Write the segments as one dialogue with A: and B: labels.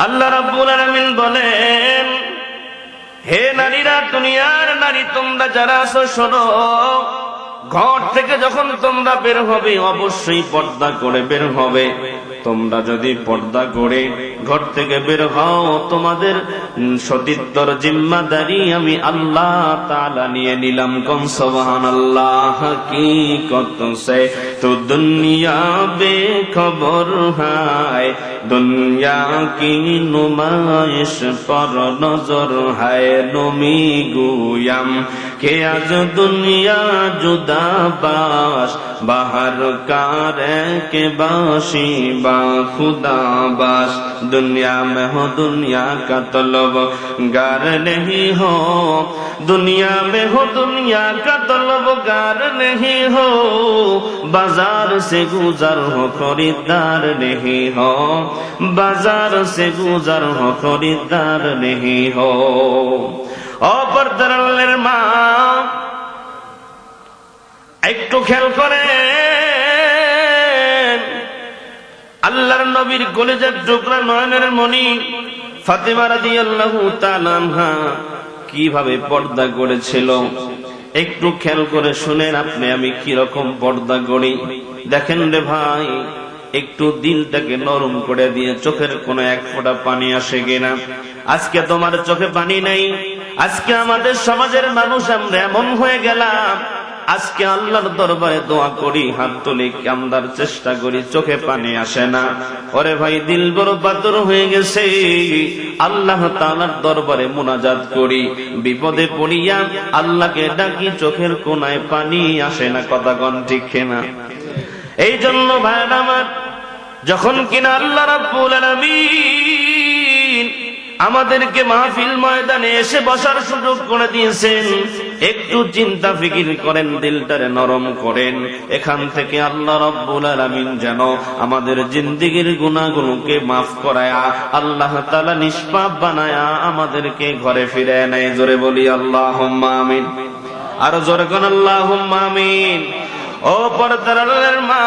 A: আল্লাহ রাব্বুল আলামিন বলেন, হে নারীরা, দুনিয়ার নারী তোমরা যারা আছো শোনো, ঘর থেকে যখন তোমরা বের হবে অবশ্যই পর্দা করে বের হবে। তোমরা যদি পর্দা করে ঘর থেকে বের হও, তোমাদের সতীত্বর জিম্মাদারি আমি আল্লাহ তাআলা নিয়ে নিলাম। কোন সুবহানাল্লাহ। হাকিকত সে তো দুনিয়া বেখবর হায়, দুনিয়া কি নুমাইশ পর নজর হায়। নমি গুয়াম কে আজ দুনিয়া জুদা বাস, বাহার কারে কে বাসি বা खुदा बास। दुनिया में हो दुनिया का तलब गार नहीं हो, दुनिया में हो दुनिया का तलब गार नहीं हो। बाजार से गुजर हो खरीदार नहीं हो, बाजार से गुजर हो खरीदार नहीं हो। ओ पर्दाর মা, একটু খেয়াল করে আল্লাহর নবীর কলিজার টুকরা নয়নের মণি ফাতেমা রাদিয়াল্লাহু তাআলা আনহা কিভাবে পর্দা করেছিল। একটু খেয়াল করে শুনেন আপনি আমি কি রকম পর্দা করি। দেখেন রে ভাই, একটু দিলটাকে নরম করে দিয়ে চোখের কোনো এক ফোঁটা পানি আসে কিনা। আজকে তোমার চোখে পানি নাই। আজকে আমাদের সমাজের মানুষ আমরা এমন হয়ে গেলাম, আজকে আল্লাহর দরবারে দোয়া করি, হাত তুলি, কান্দার চেষ্টা করি, চোখে পানি আসে না। ওরে ভাই, দিল বড় পাথর হয়ে গেছে। আল্লাহ তাআলার দরবারে মুনাজাত করি, বিপদে পড়িয়া আল্লাহকে ডাকি, চোখের কোনায় পানি আসে না। কথা কোন ঠিক না? এই জন্য ভাইরা আমার, যখন কিনা আল্লাহ রাব্বুল আলামিন আমাদেরকে মাহফিল ময়দানে এসে বসার সুযোগ করে দিয়েছেন, একটু চিন্তা ফিকির করেন, দিলটারে নরম করেন। এখান থেকে আল্লাহ রাব্বুল আলামিন যেন আমাদের জিন্দেগীর গুনাহগুলোকে মাফ করায়া, আল্লাহ তাআলা নিষ্পাপ বানায়া আমাদেরকে ঘরে ফিরায় নেয়। জোরে বলি আল্লাহুম্মা আমিন। আর জোরে কোন আল্লাহুম্মা আমিন। ও পর্দার মা,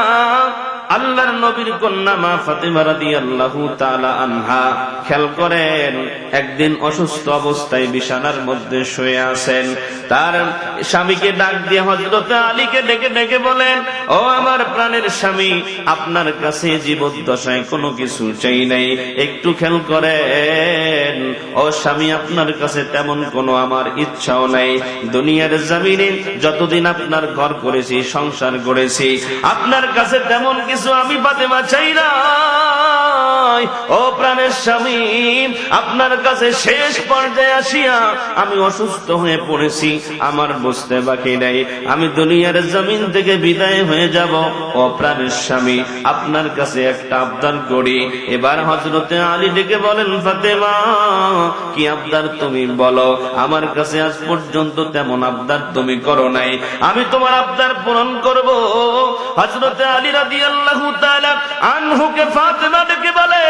A: আল্লাহর নবীর কন্যা মা ফাতেমা রাদিয়াল্লাহু তাআলা আনহা খেয়াল করেন, একদিন অসুস্থ অবস্থায় বিছানার মধ্যে শুয়ে আছেন। তার স্বামীকে ডাক দিয়ে হযরত আলীকে ডেকে ডেকে বলেন, ও আমার প্রাণের স্বামী, আপনার কাছে জীবদ্দশায় কোনো কিছু চাই নাই। একটু খেয়াল করেন, ও স্বামী, আপনার কাছে তেমন কোনো আমার ইচ্ছাও নাই। দুনিয়ার জমিনে যতদিন আপনার ঘর করেছি, সংসার করেছি, আপনার কাছে তেমন কিছু আমি ফাতেমা চাই না। ও প্রাণের স্বামী, আপনার কাছে শেষ পর্যায়ে আসিয়া আমি অসুস্থ হয়ে পড়েছি, আমার বুঝতে বাকি নাই, আমি দুনিয়ার জমিন থেকে বিদায় হয়ে যাব। ও প্রাণের স্বামী, আপনার কাছে একটা আবদার করি। এবার হযরতে আলী ডেকে বলেন, ফাতেমা, কি আবদার তুমি বলো। আমার কাছে আজ পর্যন্ত তেমন আবদার তুমি করো নাই, আমি তোমার আবদার পূরণ করব। হযরতে আলী রাদিয়াল্লাহু তাআলা আনহুকে ফাতেমা ডেকে বলেন,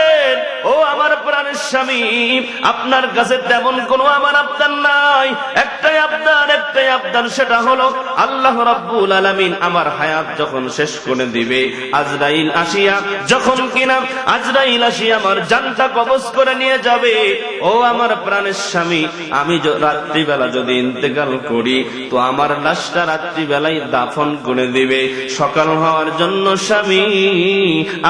A: ও আমার প্রাণের স্বামী, আপনার কাছে তেমন কোনো আমার আবদার নাই, একটাই আবদার, সেটা হলো আল্লাহ রাব্বুল আলামিন আমার হায়াত যখন শেষ করে দিবে, আজরাইল আসিয়া যখন কিনা আজরাইল আসিয়া আমার জানটা কবজ করে নিয়ে যাবে, ও আমার প্রাণের স্বামী, আমি রাত্রিবেলা যদি ইন্তেকাল করি, তো আমার লাশটা রাত্রিবেলায় দাফন করে দিবে। সকাল হওয়ার জন্য স্বামী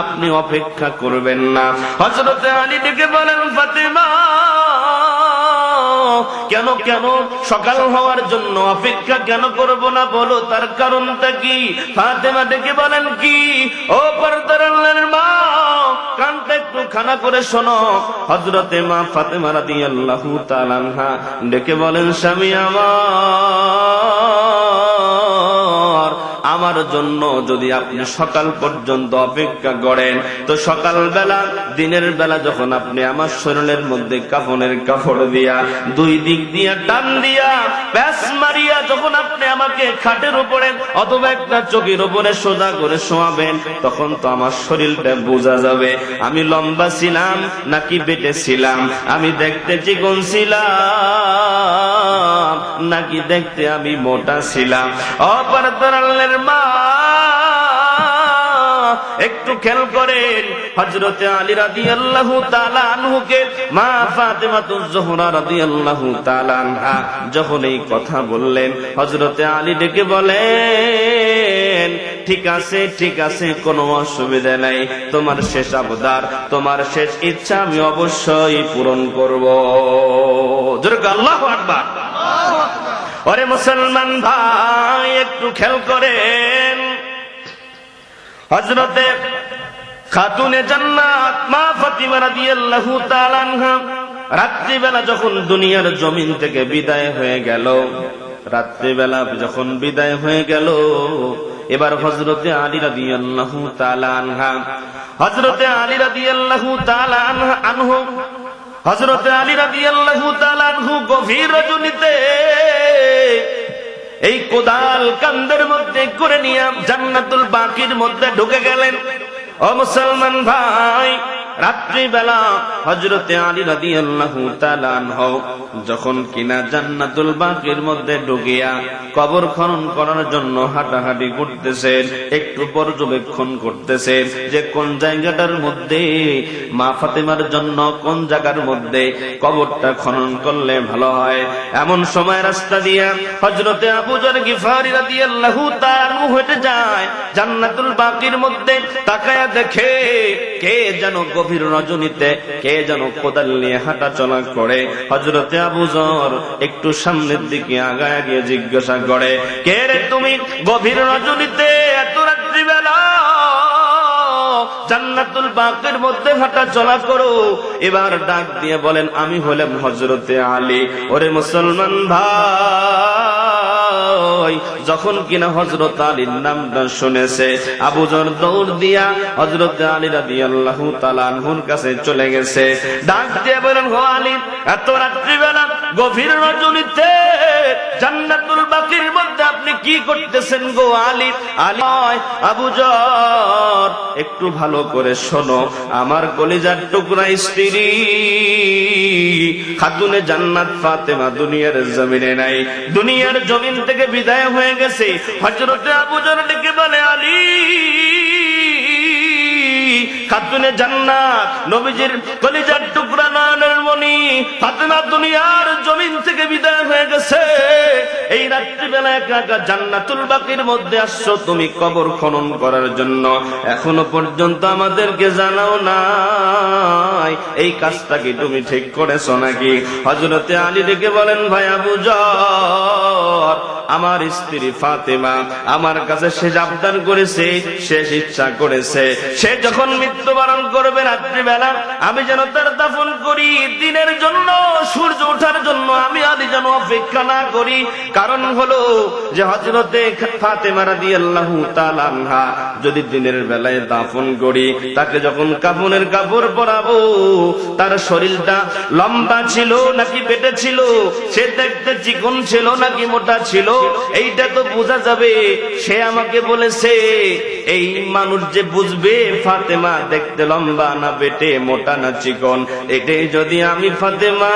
A: আপনি অপেক্ষা করবেন না। হযরতে আলী ডেকে বলেন, ফাতেমা, কেন কেন সকাল হওয়ার জন্য অপেক্ষা কেন করব না, বলো তার কারণটা কি। ফাতেমা ডেকে বলেন, কি। ও পর্দার মা, কানটা একটু খানা করে শোনো। হযরতে মা ফাতেমা রাদিয়াল্লাহু তাআলা আনহা ডেকে বলেন, স্বামী আমার জন্য যদি আপনি সকাল পর্যন্ত অপেক্ষা করেন, তো সকালবেলা দিনের বেলা যখন আপনি আমার শরীরের মধ্যে কাফনের কাপড় দিয়া দুই দিক দিয়া টান দিয়া প্যাঁচ মারিয়া যখন আপনি আমাকে খাটের উপরে অথবা একটা চৌকির উপরে সোজা করে শোয়াবেন, তখন তো আমার শরীরটা বোঝা যাবে আমি লম্বা ছিলাম নাকি বেটে ছিলাম, আমি দেখতে চিকন ছিলাম নাকি দেখতে আমি মোটা ছিলাম। অপরতরালের মা, একটু খেয়াল করেন, হযরতে আলী রাদিয়াল্লাহু তাআলা আনহুকে মা ফাতেমাতুজ জোহরা রাদিয়াল্লাহু তাআলা আনহা যখন এই কথা বললেন, হযরতে আলী ডেকে বলেন, ঠিক আছে ঠিক আছে, কোনো অসুবিধা নাই, তোমার শেষ আবদার, তোমার শেষ ইচ্ছা আমি অবশ্যই পূরণ করব। জোরে আল্লাহু আকবার। ওরে মুসলমান ভাই, একটু খেয়াল করেন, হযরতে খাতুনে জান্নাত মা ফাতিমা রাদিয়াল্লাহু তাআলা আনহা রাত্রিবেলা যখন দুনিয়ার জমিন থেকে বিদায় হয়ে গেল, রাত্রিবেলা যখন বিদায় হয়ে গেল, এবার হযরতে আলী রাদিয়াল্লাহু তাআলা আনহা, হযরতে আলী রাদিয়াল্লাহু তাআলা আনহু, হযরতে আলী রাদিয়াল্লাহু তাআলা আনহু গভীর রজনীতে এই কোদাল কান্দের মধ্যে করে নিয়ে জান্নাতুল বাকির মধ্যে ঢুকে গেলেন। ও মুসলমান ভাই, রাত্রিবেলা হযরতে আলী রাদিয়াল্লাহু তাআলা আনহু যখন কিনা জান্নাতুল বাকির মধ্যে ঢুকিয়া কবর খনন করার জন্য হাঁটাহাঁটি করতেছেন, একটু পর্যবেক্ষণ করতেছেন যে কোন জায়গাটার মধ্যে মা ফাতেমার জন্য, কোন জায়গার মধ্যে কবরটা খনন করলে ভালো হয়। এমন সময় রাস্তা দিয়া হযরতে আবু যর গিফারি রাদিয়াল্লাহু তাআলা আনহু হেঁটে যায়, জান্নাতুল বাকির মধ্যে তাকায়া দেখে কে যেন গভীর রজনীতে কে যেন কোদাল নিয়ে হাঁটা চলা করে। হযরতে আবু যর একটু সামনের দিকে আগায় গিয়ে জিজ্ঞাসা করে, কে রে তুমি গভীর রজনীতে এত রাত্রিবেলা জান্নাতুল বাকির মধ্যে হাঁটা চলা করো? এবার ডাক দিয়ে বলেন, আমি হলাম হযরতে আলী। ওরে মুসলমান ভাই, যখন কিনা হযরত আলীর নামটা শুনেছে, আবু যর দৌড় দিয়া হযরতে আলী রাদিয়াল্লাহু তাআলা আনহুর কাছে চলে গেছে। ডাক দিয়ে বলেন, ও আলী, এত রাত্রিবেলা গভীর রজনীতে জান্নাতুল বাকির মধ্যে আপনি কি করতেছেন গো আলী? আলী, আবু যর, একটু ভালো করে শোনো, আমার কলিজার টুকরা স্ত্রী খাতুনে জান্নাত ফাতেমা দুনিয়ার জমিনে নাই, দুনিয়ার জমিন থেকে বিদায় হয়ে গেছে। হযরতে আবু যর ডেকে বলে, আলী, খাতুনে জান্নাত নবীজির কলিজার টুকরা নয়নের মণি ফাতেমা দুনিয়ার জমিন থেকে বিদায় হয়ে গেছে। এই রাত্রিবেলা একা একা জান্নাতুল বাকির মধ্যে আসছো তুমি কবর খনন করার জন্য, এখনো পর্যন্ত আমাদেরকে জানাও নাই, এই কাজটা কি তুমি ঠিক করেছো নাকি? হযরতে আলী ডেকে বলেন, ভাই আবু যর, আমার স্ত্রী ফাতেমা আমার কাছে শেষ আবদার করেছে, শেষ ইচ্ছা করেছে, সে যখন মৃত্যুবরণ করবে রাত্রিবেলা আমি যেন তার দাফন করি, দিনের জন্য, সূর্য ওঠার জন্য আমি আলী যেন অপেক্ষা না করি। কারণ হলো যে হযরতে ফাতেমা রাদিয়াল্লাহু তাআলা আনহা যদি দিনের বেলায় দাফন করি, তাকে যখন কাফনের কাপড় পরাবো, তার শরীরটা লম্বা ছিল নাকি বেটে ছিল, সে দেখতে চিকন ছিল নাকি মোটা ছিল, এইটা তো বোঝা যাবে। সে আমাকে বলেছে, এই মানুষ যে বুঝবে ফাতেমা দেখতে লম্বা না বেটে, মোটা না চিকন, এটাই যদি আমি ফাতেমার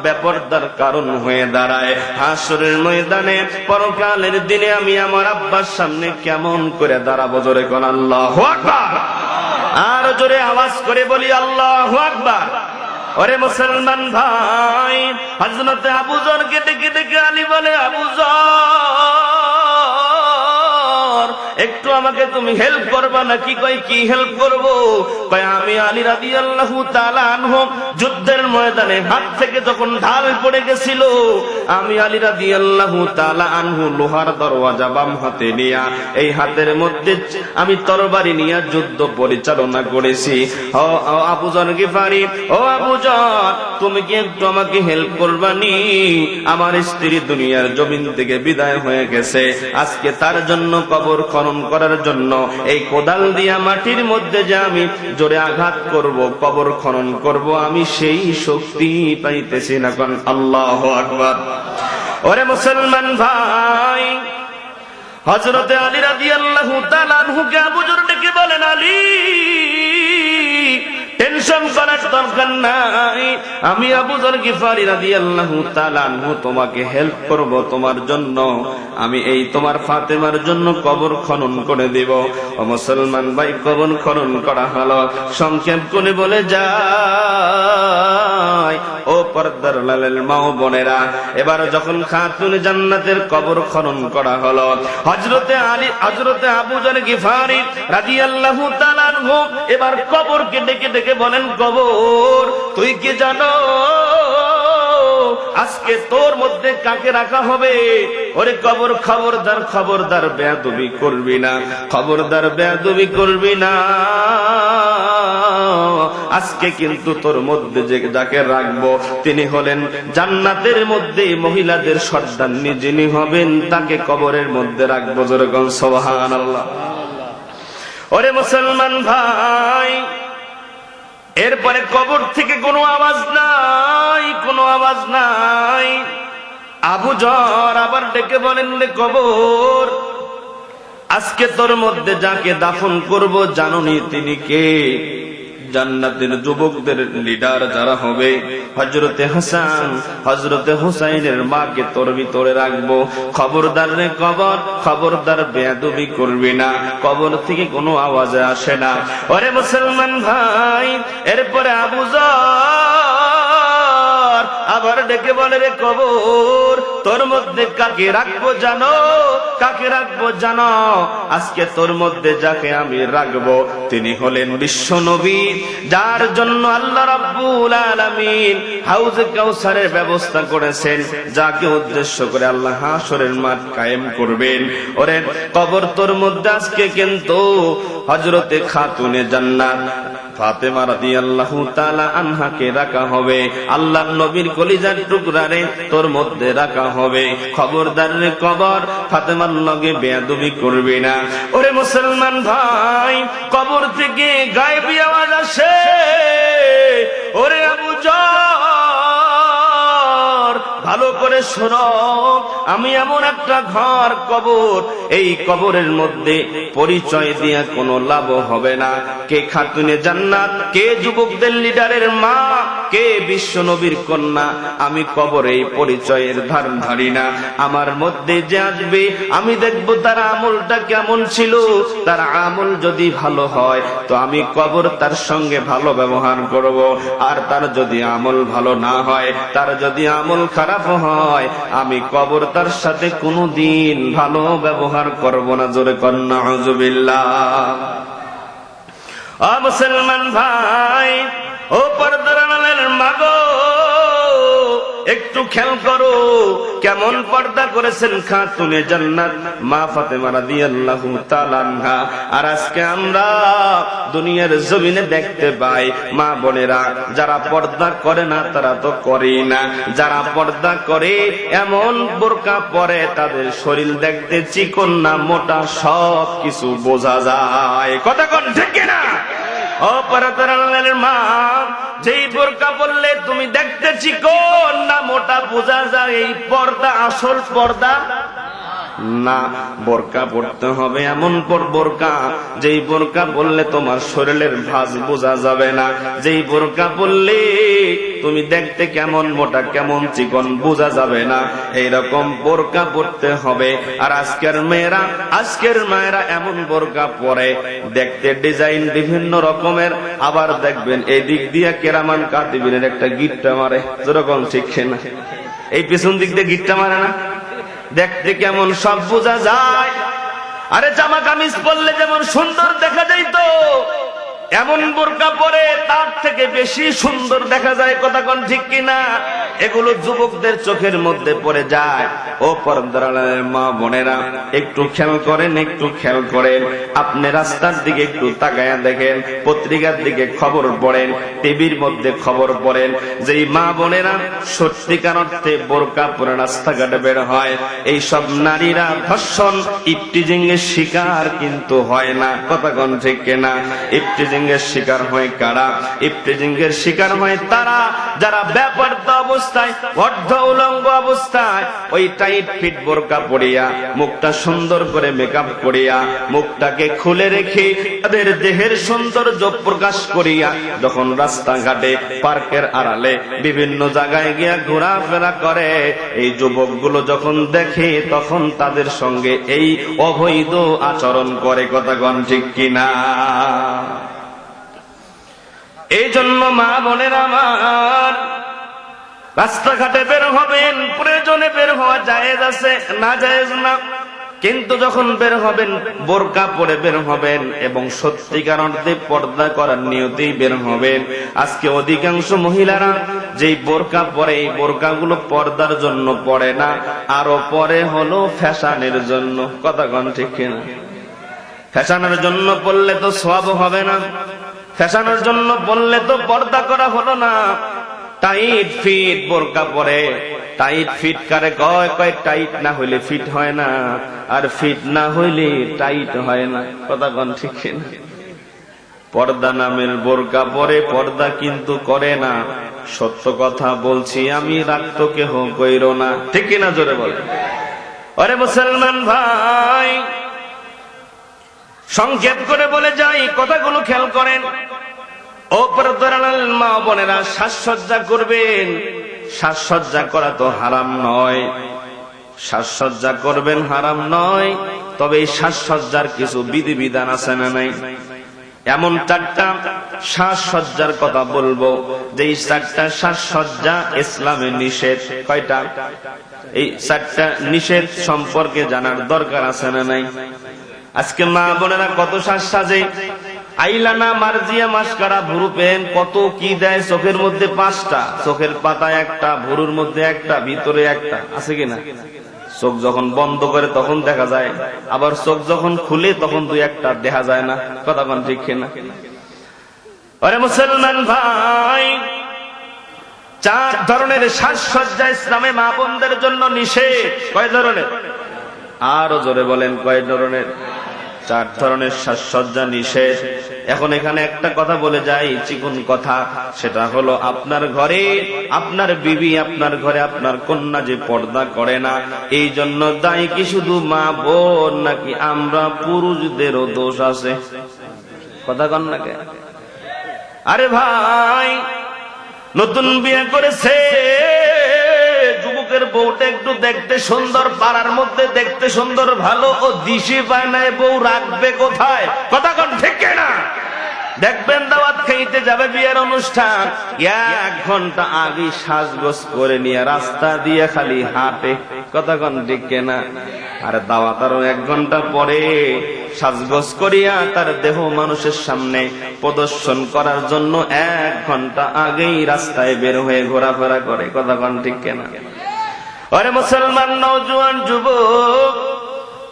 A: বেপরদার কারণ হয়ে দাঁড়ায়, হাসরের ময়দানে পরকালের দিনে আমি আমার আব্বার সামনে কেমন করে দাঁড়াবো? জোরে কোন আল্লাহু আকবার। আর জোরে আওয়াজ করে বলি আল্লাহু আকবার। ওরে মুসলমান ভাই, হযরতে আবু যরকে ডেকে ডেকে আলী বলে, আবু যর, একটু আমাকে তুমি হেল্প করবা নাকি? কয়, কি হেল্প করব? কয়, আমি আলী রাদিয়াল্লাহু তাআলা আনহু যুদ্ধের ময়দানে হাত থেকে যখন ঢাল পড়ে গেছিল, আমি আলী রাদিয়াল্লাহু তাআলা আনহু লোহার দরওয়াজা বাম হাতে নিয়া এই হাতের মধ্যে আমি তরবারি নিয়ে যুদ্ধ পরিচালনা করেছি। ও আবু যর গিফারি, ও আবু যর, তুমি কি একটু আমাকে হেল্প করবানি? আমার স্ত্রী দুনিয়ার জমিন থেকে বিদায় হয়ে গেছে, আজকে তার জন্য কবর খনন করার জন্য এই কোদাল দিয়া মাটির মধ্যে যে আমি জোরে আঘাত করব, কবর খনন করব, আমি সেই শক্তি পাইতেছি না। কোন আল্লাহু আকবার। ওরে মুসলমান ভাই, হযরতে আলী রাদিয়াল্লাহু তাআলা আনহুকে আবু যর ডেকে বলেন, আলী, টেনশন করার দরকার নাই, আমি আবু যর গিফারি রাদিয়াল্লাহু তাআলা আনহু তোমাকে হেল্প করব, তোমার জন্য আমি এই তোমার ফাতেমার জন্য কবর খনন করে দেব। ও মুসলমান ভাই, কবর খনন করা হলো। সংক্ষেপ করে বলে যায়, ও পর্দার লালের মা ও বোনেরা, এবার যখন খাতুনে জান্নাতের কবর খনন করা হলো, হযরতে আলী, হযরতে আবু যর গিফারি রাদিয়াল্লাহু তাআলা আনহু এবার কবরকে ডেকে ডেকে বলেন, কবর তুই কি জানো আজকে তোর মধ্যে কাকে রাখা হবে? ওরে কবর, খবরদার খবরদার বেয়াদবি করবি না, খবরদার বেয়াদবি করবি না। আজকে কিন্তু তোর মধ্যে যে যাকে রাখবো তিনি হলেন জান্নাতের মধ্যে মহিলাদের সর্দারনি, যিনি হবেন তাকে কবরের মধ্যে রাখবো। যেরকম সুবহানাল্লাহ। ওরে মুসলমান ভাই, এরপরে কবর থেকে কোনো আওয়াজ নাই, কোনো আওয়াজ নাই। আবু যর আবার ডেকে বলেন, রে কবর, আজকে তোর মধ্যে যাকে দাফন করব জানোনি তিনি কে? জান্নাতের যুবকদের লিডার যারা হবে, হযরতে হাসান, হযরতে হুসাইনের মাকে তোর ভিতরে রাখবো। খবরদার রে কবর, খবরদার বেয়াদবি করবি না। কবর থেকে কোনো আওয়াজ আসে না। ওরে মুসলমান ভাই, এরপরে আবু যর আবার ডেকে বলে, রে কবর, তোর মধ্যে কাকে রাখবো জানো? কাকে রাখবো জানো? আজকে তোর মধ্যে যাকে আমি রাখবো তিনি হলেন বিশ্ব নবী, যার জন্য আল্লাহ রাব্বুল আলামিন হাউজে কাউসারের ব্যবস্থা করেছেন, যাকে উদ্দেশ্য করে আল্লাহ হাসরের মাঠ কায়েম করবেন। ওরে কবর, তোর মধ্যে আজকে কিন্তু হযরতে খাতুনে জান্নাত ফাতেমা রাদিয়াল্লাহু তাআলা আনহাকে রাখা হবে। আল্লাহর নবীর কলিজার টুকরারে তোর মধ্যে রাখা হবে। খবরদার রে কবর, ফাতেমার লগে বেয়াদবি করবি না। ওরে মুসলমান ভাই, কবর থেকে গায়েবী আওয়াজ আসে। ওরে আবু যর, ভালো করে শোনো, আমি এমন একটা ঘর কবর, এই কবরের মধ্যে পরিচয় দিয়া কোনো লাভ হবে না। কে খাতুনে জান্নাত, কে যুবকদের লিডারের মা, কে বিশ্ব নবীর কন্যা, আমি কবরে এই পরিচয়ের ধারী না। আমার মধ্যে যে আসবে আমি দেখবো তার আমলটা কেমন ছিল। তার আমল যদি ভালো হয় তো আমি কবর তার সঙ্গে ভালো ব্যবহার করব, আর তার যদি আমল ভালো না হয়, তার যদি আমল খারাপ হয়, আমি কবর তার সাথে কোনোদিন ভালো ব্যবহার করব না। জোরে কন্যা নাউজুবিল্লাহ। ও মুসলমান ভাই, ও পর্দার আড়ালের মা গো, একটু খেয়াল করো কেমন পর্দা করেছেন খাতুনে জান্নাত মা ফাতেমা রাদিয়াল্লাহু তাআলা আনহা। আর আজকে আমরা দুনিয়ার জমিনে দেখতে পাই মা বোনেরা যারা পর্দা করে না তারা তো করেই না, যারা পর্দা করে এমন বোরকা পরে তাদের শরীর দেখতে চিকন না মোটা সব কিছু বোঝা যায়। কথা কোন ঠিক না? ও পর্দার আড়ালের মা, যেই বোরকা পরলে তুমি দেখতে চিকন না মোটা বোঝা যায়, এই পর্দা আসল পর্দা না। বোরকা পড়তে হবে এমন বোরকা, যেই বোরকা পরলে তোমার শরীরের ভাঁজ বোঝা যাবে না, যেই বোরকা পরলে তুমি দেখতে কেমন মোটা কেমন চিকন বোঝা যাবে না, এইরকম বোরকা পরতে হবে। আর আজকের মায়েরা এমন বোরকা পরে দেখতে ডিজাইন বিভিন্ন রকমের, আবার দেখবেন এই দিক দিয়ে কেরামান কাতিবিনের একটা গিট্টা মারে। যেরকম ঠিক না, এই পিছন দিক দিয়ে গিট্টা মারে না, দেখতে কেমন সব বোঝা যায়। আরে জামা কামিজ পরলে যেমন সুন্দর দেখা যায়, তো এমন বোরকা পরে তার থেকে বেশি সুন্দর দেখা যায়। কথা কোন ঠিক কিনা? এগুলো যুবকদের চোখের মধ্যে পড়ে যায়। ও পর্দার আড়ালের মা বোনেরা, একটু খেয়াল করেন, একটু খেয়াল করেন। আপনি রাস্তার দিকে একটু তাকায়া দেখেন, পত্রিকার দিকে খবর পড়েন, টিভির মধ্যে খবর পড়েন, যেই মা বোনেরা সত্যিকার অর্থে বোরকা পরে রাস্তাঘাটে বের হয়, এই সব নারীরা ধর্ষণ ইফটিজিং এর শিকার কিন্তু হয় না। কথা কোন ঠিক কিনা? ইফটিজিং এর শিকার হয় কারা? ইফটিজিং এর শিকার হয় তারা যারা বেপরদা অবস্থা অবস্থায়, অর্ধ উলঙ্গ অবস্থায় ওই টাইট ফিট বোরকা পরিয়া, মুখটা সুন্দর করে মেকআপ করিয়া, মুখটাকে খুলে রেখে তাদের দেহের সৌন্দর্য প্রকাশ করিয়া যখন রাস্তাঘাটে, পার্কের আড়ালে বিভিন্ন জায়গায় গিয়া ঘোরাফেরা করে, এই যুবকগুলো যখন দেখে তখন তাদের সঙ্গে এই অবৈধ আচরণ করে। কথা কোন ঠিক কিনা? এই জন্য মা বোনের আমার, রাস্তাঘাটে বের হবেন, প্রয়োজনে বের হওয়া জায়েজ আছে, না জায়েজ না, কিন্তু যখন বের হবেন বোরকা পরে বের হবেন এবং সত্যিকার অর্থে পর্দা করার নিয়তেই বের হবেন। আজকে অধিকাংশ মহিলারা যেই বোরকা পরে, এই বোরকাগুলো পর্দার জন্য পরে না, আরো পরে হলো ফ্যাশনের জন্য। কথা কোন ঠিক কিনা? ফ্যাশনের জন্য পড়লে তো সওয়াব হবে না, ফ্যাশনের জন্য বললে তো পর্দা করা হলো না। টাইট ফিট বোরকা পরে, টাইট ফিট কারে কয়? কয় টাইট না হইলে ফিট হয় না, আর ফিট না হইলে টাইট হয় না। কথা কোন ঠিক না? পর্দা নামের বোরকা পরে, পর্দা কিন্তু করে না। সত্য কথা বলছি আমি, রাগ তো কেহ কইরো না, ঠিক কিনা? জোরে বলে। আরে মুসলমান ভাই, সংক্ষেপ করে বলে যাই, কথাগুলো খেয়াল করেন। ও পর্দার মা বোনেরা, সাজসজ্জা করবেন, সাজসজ্জা করা তো হারাম নয়, সাজসজ্জা করবেন হারাম নয়, তবে এই সাজসজ্জার কিছু বিধিবিধান আছে না নাই? এমন 4টা সাজসজ্জার কথা বলবো, যে এই 4টা সাজসজ্জা ইসলামে নিষেধ। কয়টা? এই 4টা নিষেধ সম্পর্কে জানার দরকার আছে না নাই? আজকে মা বোনেরা কত সাজ সাজে, আইলানা, মার্জিয়া, মাস্কারা, ভুরু পেন, কত কি দেয়। চোখের মধ্যে 5টা, চোখের পাতায় 1টা, ভুরুর মধ্যে 1টা, ভিতরে 1টা, আছে কিনা? চোখ যখন বন্ধ করে তখন দেখা যায়, আবার চোখ যখন খুলে তখন 2-1টা দেখা যায় না। কথা কোন ঠিক কিনা? আরে মুসলমান ভাই, 4 ধরনের সাজসজ্জা ইসলামে মা বোনদের জন্য নিষেধ। কয় ধরনের? আরো জোরে বলেন, কয় ধরনের? 4 ধরনের সাজসজ্জা নিষেধ। এখন এখানে একটা কথা বলে যাই, চিকন কথা, সেটা হলো আপনার ঘরে আপনার বিবি, আপনার ঘরে আপনার কন্যা যে পর্দা করে না, এই জন্য দায়ী কি শুধু মা বোন, নাকি আমরা পুরুষদেরও দোষ আছে? কথা কন না কে? আরে ভাই, নতুন বিয়ে করেছে যুবকের বউটা একটু দেখতে সুন্দর, পাড়ার মধ্যে দেখতে সুন্দর, ভালো, ও দিশি বানায় বউ রাখবে কোথায়? কথা কোন ঠিক না? দেখবেন দাওয়াত খাইতে যাবে, বিয়ের অনুষ্ঠান, 1 ঘন্টা আগে সাজগোজ করে নিয়ে রাস্তা দিয়ে খালি হাঁটে। কথা কোন ঠিক না? আর দাওয়াত আরো 1 ঘন্টা পরে সাজগোজ করিয়া তার দেহ মানুষের সামনে প্রদর্শন করার জন্য 1 ঘন্টা আগেই রাস্তায় বের হয়ে ঘোরাফেরা করে। কথা কোন ঠিক না? আরে মুসলমান নওজোয়ান যুবক,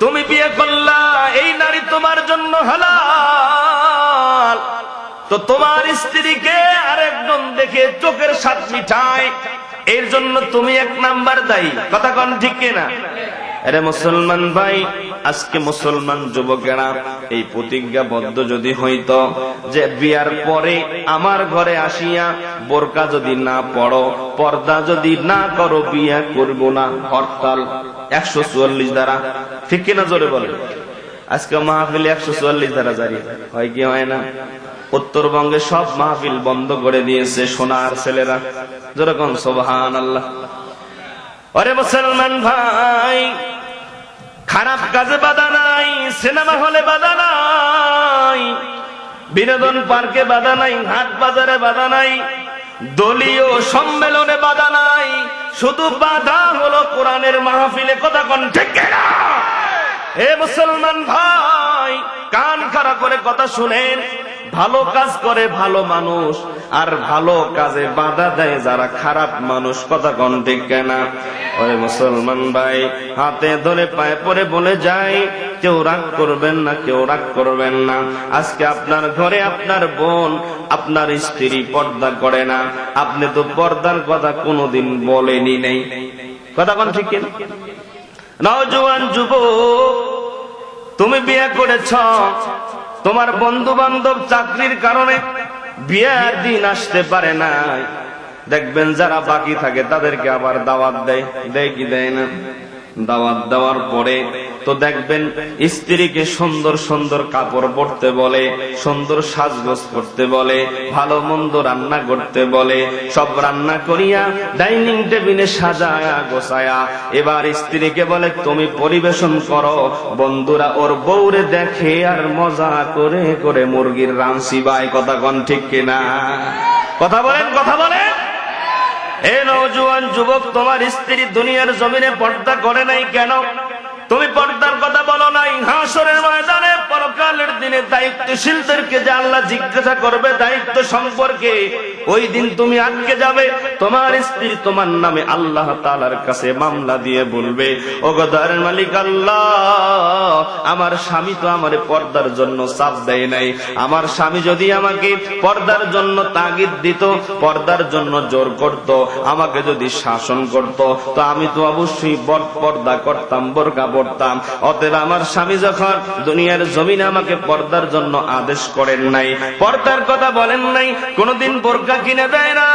A: তুমি বিয়ে করলা, এই নারী তোমার জন্য হালাল, তো তোমার স্ত্রীকে আরেকজন দেখে চোখের স্বাদ মিঠায়, এর জন্য তুমি 1 নাম্বার দায়ী। কথা কোন ঠিক না? আরে মুসলমান ভাই, আজকে মুসলমান যুবকেরা এই প্রতিজ্ঞাবদ্ধ যদি হইতো যে বিয়ার পরে আমার ঘরে আসিয়া বোরকা যদি না পড়ো, পর্দা যদি না করো, বিয়া করব না, হরতাল 144 ধারা, ঠিক কিনা? জোরে বলে। আজকে মাহফিলে 144 ধারা জারি হয় কি হয় না? উত্তরবঙ্গে সব মাহফিল বন্ধ করে দিয়েছে সোনার ছেলেরা। যেরকম সুবহানাল্লাহ। আরে মুসলমান ভাই, খারাপ কাজে বাধা নাই, সিনেমা হলে বাধা নাই, বিনোদন পার্কে বাধা নাই, হাট বাজারে বাধা নাই, দলীয় সম্মেলনে বাধা নাই, শুধু বাধা হলো কোরআনের মাহফিলে। কথা কোন ঠিক না? হে মুসলমান ভাই, কান খাড়া করে কথা শুনেন। ভালো কাজ করে ভালো মানুষ, আর ভালো কাজে বাধা দেয় যারা খারাপ মানুষ। কথা কোন ঠিক না? ওই মুসলমান ভাই, হাতে ধরে পায়ে পড়ে বলে যায়, কেউ রাগ করবেন না, কেউ রাগ করবেন না। আজকে আপনার ঘরে আপনার বোন, আপনার স্ত্রী পর্দা করে না, আপনি তো পর্দার কথা কোনোদিন বলেনি নেই। কথা কোন ঠিক না? নওজোয়ান যুবক, তুমি বিয়ে করেছ, তোমার বন্ধু বান্ধব চাকরির কারণে বিয়ের দিন আসতে পারে নাই, দেখবেন যারা বাকি থাকে তাদেরকে আবার দাওয়াত দেয় কি দেয় না? দাওয়াত দেওয়ার পরে তো দেখবেন স্ত্রীকে সুন্দর সুন্দর কাপড় পরতে বলে, সুন্দর সাজগোজ করতে বলে, ভালো মন্দ রান্না করতে বলে। সব রান্না করিয়া ডাইনিং টেবিলে সাজায়া গোছায়া এবার স্ত্রীকে বলে তুমি পরিবেশন করো। বন্ধুরা ওর বউরে দেখে আর মজা করে করে মুরগির রাঁধছি ভাই। কথা কন ঠিক কিনা? কথা বলেন, কথা বলেন। হে নওজোয়ান যুবক, তোমার স্ত্রী দুনিয়ার জমিনে পর্দা করে নাই কেন? তুমি পর্দার কথা বলো নাই। হাসরের ময়দানে পরকালের দিনে দায়িত্বশীলদেরকে যে আল্লাহ জিজ্ঞাসা করবে দায়িত্ব সম্পর্কে, ওই দিন তুমি আটকে যাবে। তোমার স্ত্রী তোমার নামে আল্লাহ তাআলার কাছে মামলা দিয়ে বলবে, ওগো দয়ার মালিক আল্লাহ, আমার স্বামী তো আমারে পর্দার জন্য চাপ দেয় নাই। আমার স্বামী যদি আমাকে পর্দার জন্য তাগিদ দিত, পর্দার জন্য জোর করত, আমাকে যদি শাসন করত, তো আমি তো অবশ্যই পর্দা করতাম, বোরকা পড়তাম। অতএব আমার স্বামী যখন দুনিয়ার জমিনে আমাকে পর্দার জন্য আদেশ করেন নাই, পর্দার কথা বলেন নাই, কোনদিন বোরকা কিনে দেয় না,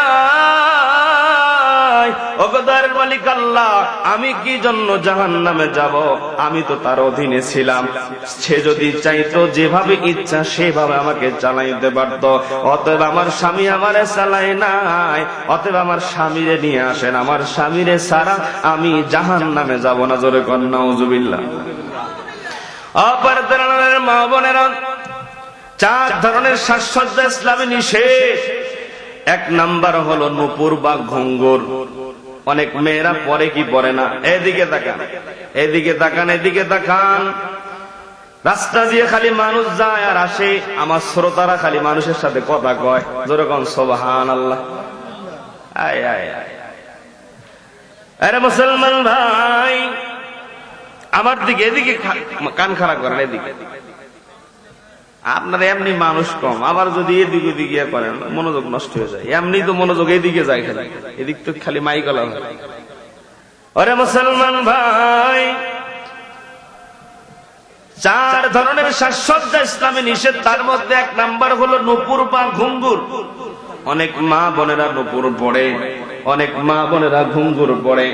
A: ওগো দয়ার মালিক আল্লাহ, আমি কি জন্য জাহান্নামে যাব? আমি তো তার অধীনে ছিলাম। সে যদি চাইতো যেভাবে ইচ্ছা সেভাবে আমাকে চালাইতে পারত। অতএব আমার স্বামী আমারে চালায় নাই। অতএব আমার স্বামীরে নিয়ে আসেন, আমার স্বামীরে ছাড়া আমি জাহান্নামে যাব না। জোরে কর নাউজুবিল্লাহ। অপরধরনের মা বোনেরা, 4 ধরনের সাজসজ্জা ইসলামে নিষেধ। 1 নাম্বার হলো নূপুর বা ঘুঙ্গুর। অনেক মেয়েরা পরে কি পরে না? এদিকে তাকান, এদিকে তাকান, এদিকে তাকান। রাস্তা দিয়ে খালি মানুষ যায় আর আসে, আমার শ্রোতারা খালি মানুষের সাথে কথা কয়। জোরে কোন সুবহানাল্লাহ। আয় আয় আয়। আরে মুসলমান ভাই, আমার দিকে এদিকে কান খাড়া করেন, এদিকে। আপনার এমনি মানুষ কম, আবার যদি এদিকে ওদিকে করেন মনোযোগ নষ্ট হয়ে যায়। এমনি তো মনোযোগ এদিকে যায়, খালি এদিক তো খালি মাইকলা। আরে মুসলমান ভাই, 4 ধরনের সাজসজ্জা ইসলামে নিষেধ। তার মধ্যে 1 নাম্বার হলো নূপুর বা ঘুঙ্গুর। অনেক মা বোনেরা নূপুর পড়ে, অনেক মা বোনেরা ঘুঙ্গুর পড়ে।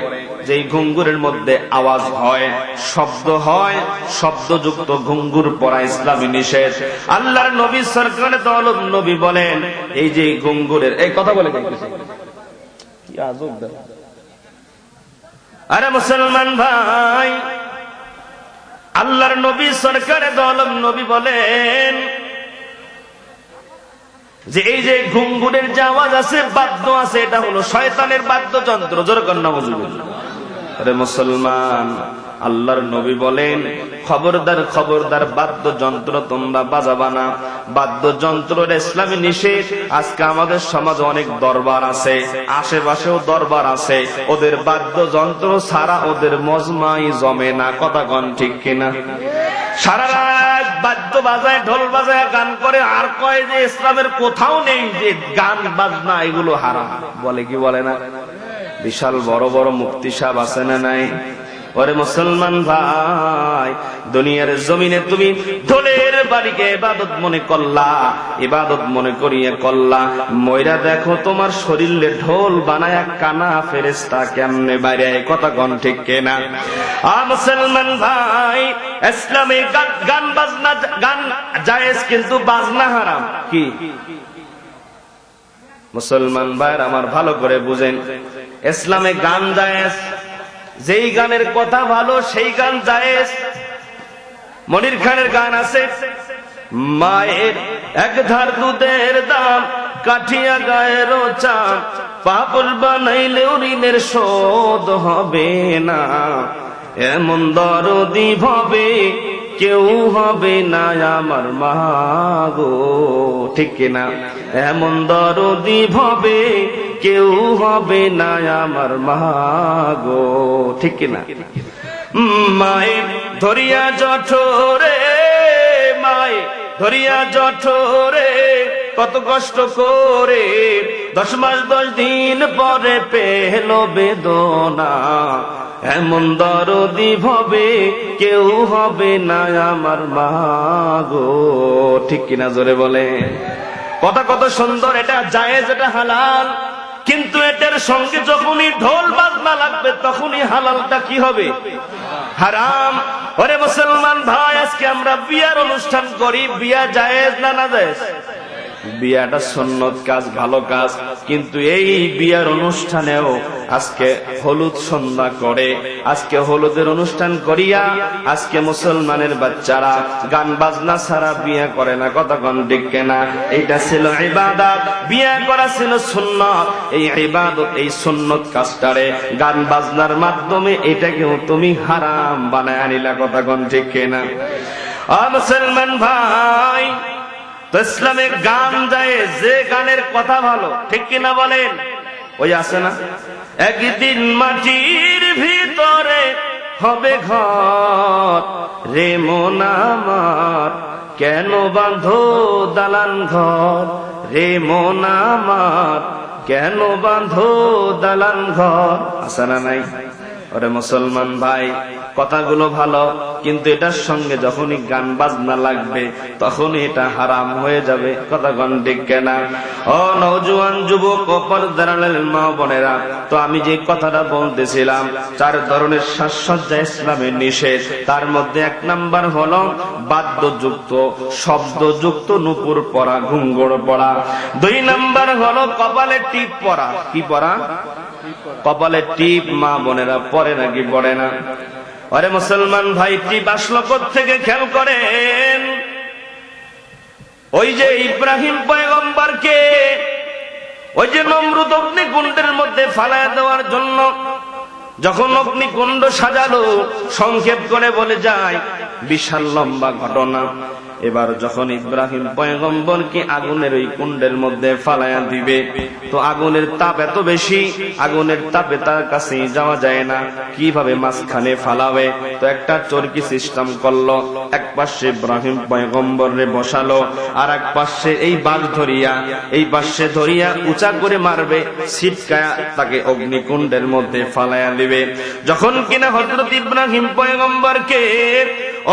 A: যেই ঘুঙ্গুরের মধ্যে আওয়াজ হয়, শব্দ হয়, শব্দযুক্ত ঘুঙ্গুর পরা ইসলামী নিষেধ। আল্লাহর নবী সরকারে তো আলম নবী বলেন, এই যে ঘুঙ্গুরের এই কথা বলে কি আজব। আরে মুসলমান ভাই, আল্লাহর নবী সরকারে তো আলম নবী বলেন যে এই যে ঘুঙ্গুরের যে আওয়াজ আছে, বাদ্য আছে, এটা হলো শয়তানের বাদ্যযন্ত্র। জোরে কর নাউজুবিল্লাহ। আরে মুসলমান, আল্লাহর নবী বলেন, খবরদার খবরদার, বাদ্যযন্ত্র তোমরা বাজাবা না। বাদ্যযন্ত্রের ইসলামী নিষেধ। আজকে আমাদের সমাজে অনেক দরবার আছে, আশেপাশেও দরবার আছে, ওদের বাদ্যযন্ত্র ছাড়া ওদের মজমাই জমে না। কথা কন ঠিক কিনা? সারা রাত বাদ্য বাজায়, ঢোল বাজায়, গান করে, আর কয় যে ইসলামের কোথাও নেই যে গান বাজনা এগুলো হারাম। বলে কি বলে না? বিশাল বড় বড় মুফতি সাহেব আছে না নাই? ওরে মুসলমান ভাই, দুনিয়ার জমিনে তুমি ঢোলের বাড়িকে ইবাদত মনে করলা, ইবাদত মনে করিয়ে করলা, ময়রা দেখো তোমার শরীরে ঢোল বানায় কানা ফেরেশতা কেমনে বাইরে। কথা কোন ঠিক কিনা? মুসলমান ভাই, ইসলামে গান বাজনা, গান জায়েজ কিন্তু বাজনা হারাম। কি মুসলমান ভাইরা আমার ভালো করে বুঝেন, ইসলামে গান জায়েজ। যেই গানের কথা ভালো সেই গান জায়েজ। মনির খানের গান আছে, মায়ের 1 ধার দুধের দাম, কাঠিয়া গায়ের চাপ, পাগল বানাইলেও ঋণের শোধ হবে না, এমন দরদি ভবে কেউ হবে না আমার মা গো। ঠিক কিনা? এমন দরদি ভবে কেউ হবে না আমার মা গো। ঠিক কিনা? মায়ে ধরিয়া জঠরে, মায়ে ধরিয়া জঠরে, কত কষ্ট করে 10 মাস 10 দিন পরে পেল বেদনা, এমন দরদি ভবে কেউ হবে না আমার মা গো। ঠিক কিনা? জোরে বলে। কথা কত সুন্দর, এটা জায়েজ, এটা হালাল। কিন্তু এটার সঙ্গে যখনই ঢোল বাজনা লাগবে তখনই হালালটা কি হবে? হারাম। ওরে মুসলমান ভাই, আজকে আমরা বিয়ার অনুষ্ঠান করি, বিয়া জায়েজ না না জায়েজ? বিয়াটা সুন্নত কাজ, ভালো কাজ, কিন্তু এই বিয়ার অনুষ্ঠানেও আজকে হলুদ সন্ধ্যা করে, আজকে হলুদের অনুষ্ঠান করিয়া আজকে মুসলমানের বাচ্চারা গান বাজনা ছাড়া বিয়া করে না। কতক্ষণ ঠিক না? এটা ছিল ইবাদত, বিয়া করা ছিল সুন্নত। এই ইবাদত, এই সুন্নত কাজটারে গান বাজনার মাধ্যমে এটাকেও তুমি হারাম বানায় আনিলা। কতক্ষণ ঠিক না? মুসলমান ভাই, তো ইসলামে গান যায়, যে গানের কথা ভালো, ঠিক কিনা বলেন? ওই আছে না, একদিন মাটির ভিতরে হবে ঘর, রে মন আমার কেন বাঁধো দালান ঘর, রে মন আমার কেন বাঁধো দালান ঘর। আছে না নাই? ওরে মুসলমান ভাই, কথাগুলো ভালো, কিন্তু এটার সঙ্গে যখনই গান বাজনা লাগবে তখনই এটা হারাম হয়ে যাবে। কথাগণ ঠিক কেনা? ও নওজোয়ান যুবক ও পর্দার আড়ালের মা বোনেরা, তো আমি যে কথাটা বলতেছিলাম, 4 ধরনের সাজসজ্জা ইসলামের নিষেধ। তার মধ্যে 1 নাম্বার হলো বাদ্যযুক্ত, শব্দযুক্ত নূপুর পরা, ঘুঙ্গুর পরা। 2 নাম্বার হলো কপালে টিপ পরা। কি পরা? কপালে টিপ মা বোনেরা পরে নাকি পড়ে না? আরে মুসলমান ভাই, টিপ আসলো কোত্থেকে? খেয়াল করেন, ওই যে ইব্রাহিম পয়গম্বরকে ওই যে নমরুদ অগ্নিকুণ্ডের মধ্যে ফালায় দেওয়ার জন্য যখন অগ্নিকুণ্ড সাজালো, সংক্ষেপ করে বলে যায়, বিশাল লম্বা ঘটনা। এবার যখন ইব্রাহিম পয়গম্বরকে আগুনের ওই কুণ্ডের মধ্যে ফালায়া দিবে, তো আগুনের তাপ এত বেশি, আগুনের তাপে তার কাছে যাওয়া যায় না। কিভাবে মাঝখানে ফালাবে? তো একটা চরকি সিস্টেম করলো, এক পাশে ইব্রাহিম পয়গম্বরে বসালো, আর এক পাশে এই বাঘ ধরিয়া, এই পাশে ধরিয়া উঁচা করে মারবে, ছিটকায়া তাকে অগ্নিকুণ্ডের মধ্যে ফালায়া দিবে। যখন কিনা হযরত ইব্রাহিম পয়গম্বরকে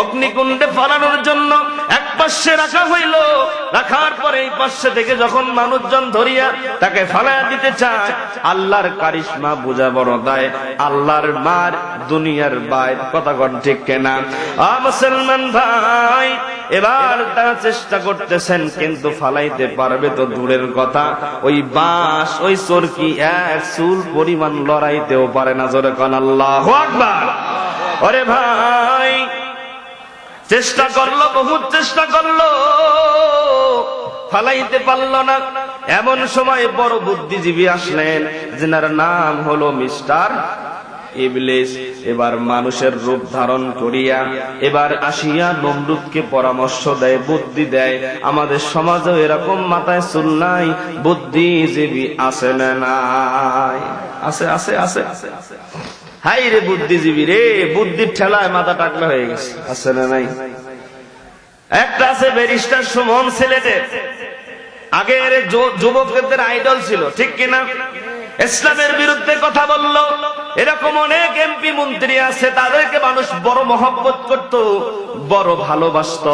A: অগ্নিকুণ্ডে ফালানোর জন্য এক পাশে রাখা হইল, রাখার পরে এই পাশে থেকে যখন মানুষজন ধরিয়া তাকে ফালায়া দিতে চায়, আল্লাহর কারিশমা বুঝা বড় দেয়, আল্লাহর মার দুনিয়ার বাইর। কথা কন ঠিক কেনা? মুসলমান ভাই, এবার তারা চেষ্টা করতেছেন, কিন্তু ফালাইতে পারবে তো দূরের কথা, ওই বাঁশ, ওই চরকি 1 চুল পরিমাণ লড়াইতেও পারে না। জোরে কন আল্লাহু আকবার। ওরে ভাই, চেষ্টা করলো, বহুত চেষ্টা করলো, ফালাইতে পারল না। এমন সময় বড় বুদ্ধিজীবী আসলেন, যেনার নাম হলো মিস্টার ইবলিস। এবার মানুষের রূপ ধারণ করিয়া এবার আসিয়া নমরুদকে পরামর্শ দেয়, বুদ্ধি দেয়। আমাদের সমাজেও এরকম মাথায় চুল নাই বুদ্ধিজীবী আছে না নাই? আছে, আছে, আছে। হাই রে বুদ্ধিজীবী রে, বুদ্ধির ঠেলায় মাথা টাকলা হয়ে গেছে। আছে না নাই? একটা আছে ব্যারিস্টার সুমন সিলেটে, আগের যুবকদের আইডল ছিল, ঠিক কিনা? ইসলামের বিরুদ্ধে কথা বলল। এরকম অনেক এমপি মন্ত্রী আছে, তাদেরকে মানুষ বড় মহব্বত করত, বড় ভালোবাসত,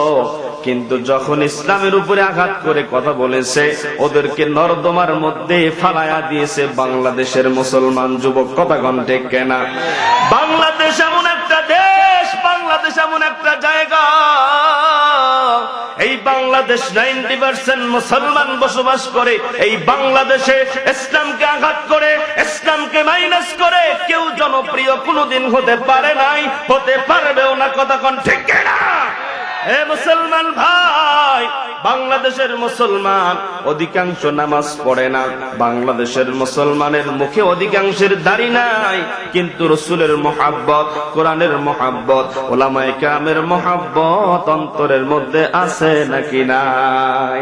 A: কিন্তু যখন ইসলামের উপরে আঘাত করে কথা বলেছে, ওদেরকে নর্দমার মধ্যে ফালায়া দিয়েছে বাংলাদেশের মুসলমান যুবক। কথা কন ঠিক কিনা? বাংলাদেশ এমন একটা দেশ, বাংলাদেশ এমন একটা জায়গা, এই বাংলাদেশ 90% মুসলমান বসবাস করে। এই বাংলাদেশে ইসলামকে আঘাত করে, ইসলামকে মাইনাস করে কেউ জনপ্রিয় কোনোদিন হতে পারে নাই, হতে পারবেও না। কথা কন ঠিক কিনা? হে মুসলমান ভাই, বাংলাদেশের মুসলমান অধিকাংশ নামাজ পড়ে না, বাংলাদেশের মুসলমানের মুখে অধিকাংশের দাড়ি নাই, কিন্তু রসুলের মহাব্বত, কোরআনের মহাব্বত, ওলামায়ে কেরামের মহাব্বত অন্তরের মধ্যে আছে নাকি নাই?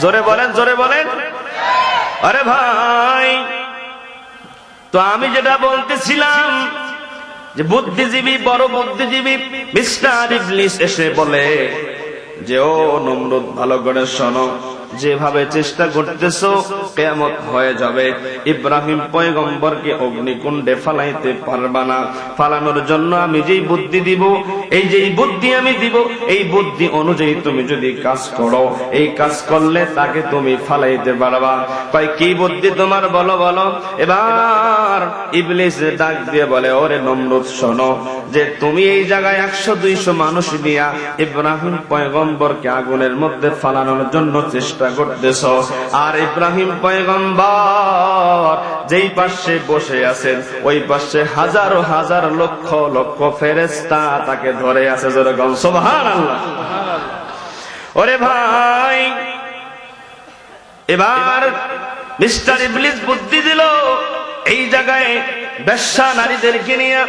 A: জোরে বলেন, জোরে বলেন। আরে ভাই, তো আমি যেটা বলতেছিলাম, যে বুদ্ধিজীবী, বড় বুদ্ধিজীবী মিস্টার ইবলিস এসে বলে যে, ও নমরুদ, ভালো করে শোনো, যেভাবে চেষ্টা করতেছো কিয়ামত হয়ে যাবে। ইব্রাহিম পয়গম্বরকে অগ্নিকুণ্ডে ফালাইতে পারবা না, ফালানোর জন্য আমি যেই বুদ্ধি দিব, এই যেই বুদ্ধি আমি দিব, এই বুদ্ধি অনুযায়ী তুমি যদি কাজ করো, এই কাজ করলে তাকে তুমি ফালাইতে পারবা। কয় কি বুদ্ধি তোমার, বলো বলো। এবার ইবলিস ডাক দিয়ে বলে, ওরে নমরুদ শোনো, যে তুমি এই জায়গায় 100-200 মানুষ নিয়া ইব্রাহিম পয়গম্বরকে আগুনের মধ্যে ফালানোর জন্য চেষ্টা করতেছো, আর ইব্রাহিম পয়গম্বর যেই পাশে বসে আছেন ওই পাশে হাজারো হাজার লক্ষ লক্ষ ফেরেশতা তাকে ধরে আছে। যেরকম সুবহানাল্লাহ। ওরে ভাই, এবার মিস্টার ইবলিস বুদ্ধি দিল, এই জায়গায় বেশ্যা নারীদেরকে নিয়ে